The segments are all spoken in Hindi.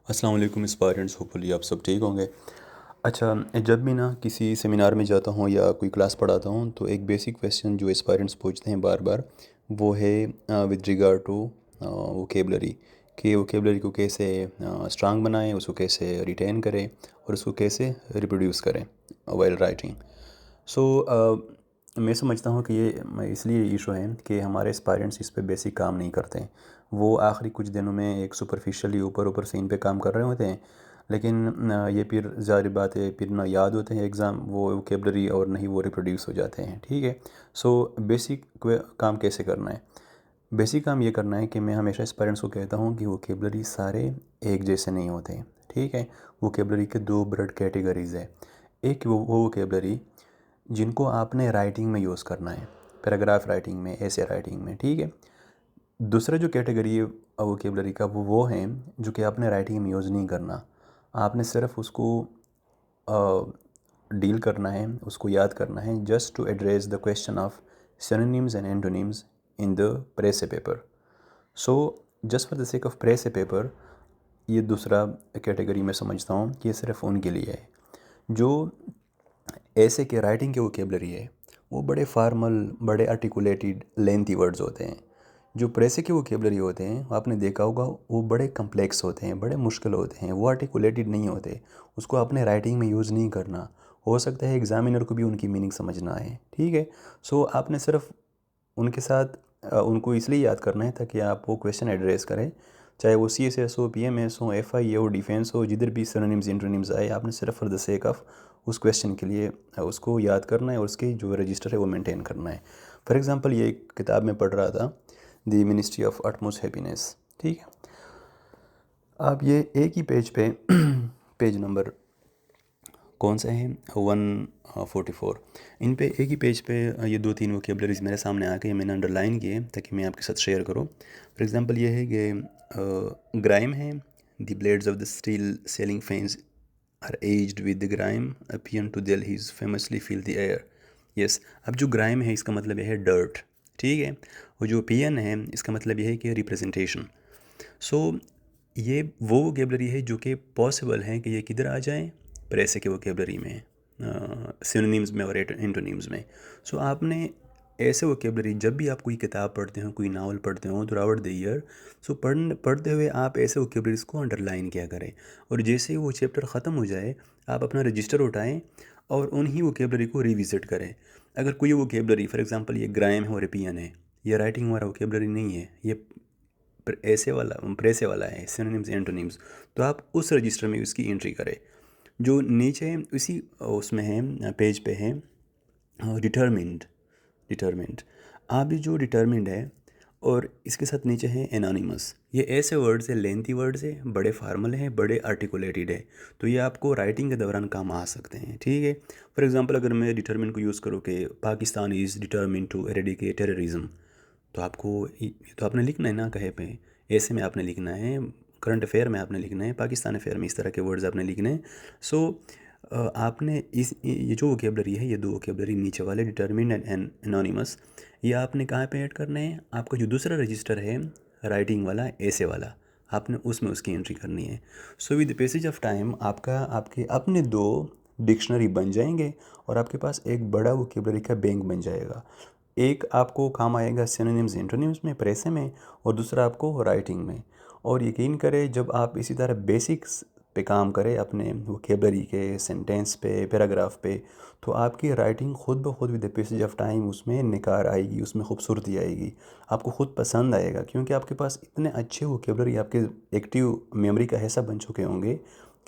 अस्सलाम वालेकुम एस्पायरेंट्स, होपफुली आप सब ठीक होंगे। अच्छा, जब भी ना किसी सेमिनार में जाता हूँ या कोई क्लास पढ़ाता हूँ तो एक बेसिक क्वेश्चन जो एस्पायरेंट्स पूछते हैं बार बार, वो है विद रिगार्ड टू वोकेबलरी, कि वोकेबलरी को कैसे स्ट्रांग बनाएं, उसको कैसे रिटेन करें और उसको कैसे रिप्रोड्यूस करें वाइल राइटिंग। मैं समझता हूँ कि ये इसलिए इशू है कि हमारे एस्पायरेंट्स इस पे बेसिक काम नहीं करते हैं। वो आखिरी कुछ दिनों में एक सुपरफिशियली ऊपर ऊपर से इन पे काम कर रहे होते हैं, लेकिन ये फिर ज़ाहिर बात है फिर ना याद होते हैं एग्ज़ाम वो वोकेबलरी, और नहीं वो रिप्रोड्यूस हो जाते हैं। ठीक है। बेसिक काम कैसे करना है? बेसिक काम ये करना है कि मैं हमेशा पेरेंट्स को कहता हूँ कि वोकेबलरी सारे एक जैसे नहीं होते हैं। ठीक है। वोकेबलरी के दो ब्रॉड कैटेगरीज़ है। एक वो वोकेबलरी जिनको आपने राइटिंग में यूज़ करना है, पैराग्राफ राइटिंग में, ऐसे राइटिंग में। ठीक है। दूसरा जो कैटेगरी है वोकेबलरी का, वो है जो कि आपने राइटिंग में यूज़ नहीं करना। आपने सिर्फ उसको डील करना है, उसको याद करना है, just to address the question of synonyms and antonyms in the press a paper. So just for the sake of press a paper, ये दूसरा कैटेगरी मैं समझता हूँ कि ये सिर्फ उनके लिए है जो ऐसे के राइटिंग के वोकेबलरी है वो बड़े फार्मल, बड़े आर्टिकुलेटेड, लेंथी वर्ड्स होते हैं। जो प्रेसे के वोकेबलरी होते हैं आपने देखा होगा वो बड़े कम्प्लेक्स होते हैं, बड़े मुश्किल होते हैं, वो आर्टिकुलेटेड नहीं होते। उसको आपने राइटिंग में यूज़ नहीं करना। हो सकता है एग्जामिनर को भी उनकी मीनिंग समझ ना आए। ठीक है। आपने सिर्फ उनके साथ उनको इसलिए याद करना है ताकि आप वो क्वेश्चन एड्रेस करें, चाहे वो CSS हो, PMS हो, FI हो, डिफेंस हो, जिधर भी सिनोनिम्स इंटोनिम्स आए, आपने सिर्फ फॉर द सेक ऑफ उस क्वेश्चन के लिए उसको याद करना है और उसकी जो रजिस्टर है वो मेंटेन करना है। फॉर एग्जांपल ये एक किताब में पढ़ रहा था, the ministry of utmost happiness. ठीक है। आप ये एक ही पेज पे पेज नंबर कौन सा है, 144, इन पे एक ही पेज पे ये दो तीन वोकेबलरीज मेरे सामने आ गए, मैंने अंडरलाइन किए ताकि मैं आपके साथ शेयर करूँ। फॉर एग्जांपल ये है कि ग्राइम है, the blades of the steel ceiling fans are edged with the grime appearing to dill he's famously feel the air. Yes. अब जो ग्राइम है इसका मतलब यह है डर्ट। ठीक है। और जो पियन है इसका मतलब यह है कि रिप्रेजेंटेशन। सो ये वो वोकेबलरी है जो कि पॉसिबल है कि ये किधर आ जाए, प्रेसे के वोकेबलरी में, सिनोनिम्स में और एंटोनिम्स में। आपने ऐसे वोकेबलरी, जब भी आप कोई किताब पढ़ते हो, कोई नावल पढ़ते हो थ्रू आउट द ईयर, पढ़ते हुए आप ऐसे वोकेबलरीज को अंडरलाइन किया करें, और जैसे ही वो चैप्टर ख़त्म हो जाए आप अपना रजिस्टर उठाएं और उन्हीं वोकेबलरी को रिविज़िट करें। अगर कोई वोकेबलरी, फॉर एग्जांपल ये ग्राइम है और एपियन है, ये राइटिंग वाला वोकेबलरी नहीं है, ये ऐसे वाला प्रेसे वाला है, सिनोनिम्स एंटोनिम्स, तो आप उस रजिस्टर में उसकी एंट्री करें। जो नीचे उसी उसमें है, पेज पे है, डिटर्मिंड। डिटर्मिंड, आप भी जो डिटर्मिंड है और इसके साथ नीचे है एनोनिमस। ये ऐसे वर्ड्स है, लेंथी वर्ड्स है, बड़े फार्मल हैं, बड़े आर्टिकुलेटेड है, तो ये आपको राइटिंग के दौरान काम आ सकते हैं। ठीक है। फॉर एग्जांपल अगर मैं डिटर्मिन को यूज़ करूँ कि Pakistan is determine to eradicate terrorism, तो आपको ये तो आपने लिखना है ना कहे पे, ऐसे में आपने लिखना है, करंट अफेयर में आपने लिखना है, पाकिस्तान अफेयर में इस तरह के वर्ड्स आपने लिखने हैं। सो आपने ये जो वोकेबलरी है, ये दो वोकेबलरी नीचे वाले, डिटर्मिन एंड एनोनिमस, ये आपने कहाँ पे ऐड करने हैं? आपका जो दूसरा रजिस्टर है राइटिंग वाला, ऐसे वाला, आपने उसमें उसकी एंट्री करनी है। With the passage of time आपके अपने दो डिक्शनरी बन जाएंगे और आपके पास एक बड़ा वोकेबलरी का बैंक बन जाएगा। एक आपको काम आएगा सिनोनिम्स एंटोनिम्स में, प्रेसे में, और दूसरा आपको राइटिंग में। और यकीन करें जब आप इसी तरह बेसिक्स पे काम करें, अपने वोकेबलरी के, सेंटेंस पे, पैराग्राफ पे, तो आपकी राइटिंग खुद ब खुद with the passage of time उसमें निखार आएगी, उसमें खूबसूरती आएगी, आपको खुद पसंद आएगा, क्योंकि आपके पास इतने अच्छे वोकेबलरी, आपके एक्टिव मेमोरी का हिस्सा बन चुके होंगे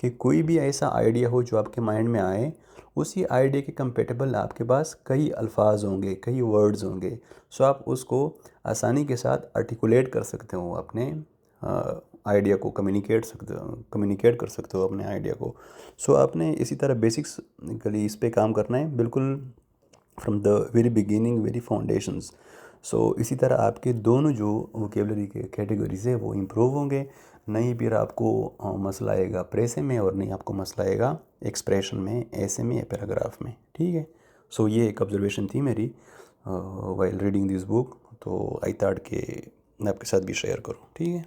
कि कोई भी ऐसा आइडिया हो जो आपके माइंड में आए, उसी आइडिया के कंपेटेबल आपके पास कई अल्फाज होंगे, कई वर्ड्स होंगे। आप उसको आसानी के साथ आर्टिकुलेट कर सकते हो, अपने आइडिया को कम्युनिकेट कर सकते हो अपने आइडिया को। आपने इसी तरह बेसिक्स कली इस पे काम करना है, बिल्कुल from the very beginning, very foundations. इसी तरह आपके दोनों जो वोकेबलरी के कैटेगरीज है वो इम्प्रूव होंगे। नहीं फिर आपको मसला आएगा प्रेसे में, और नहीं आपको मसला आएगा एक्सप्रेशन में, ऐसे में या पैराग्राफ में। ठीक है। ये एक ऑब्जर्वेशन थी मेरी वाइल रीडिंग दिस बुक, तो आई थॉट कि मैं आपके साथ भी शेयर करूँ। ठीक है।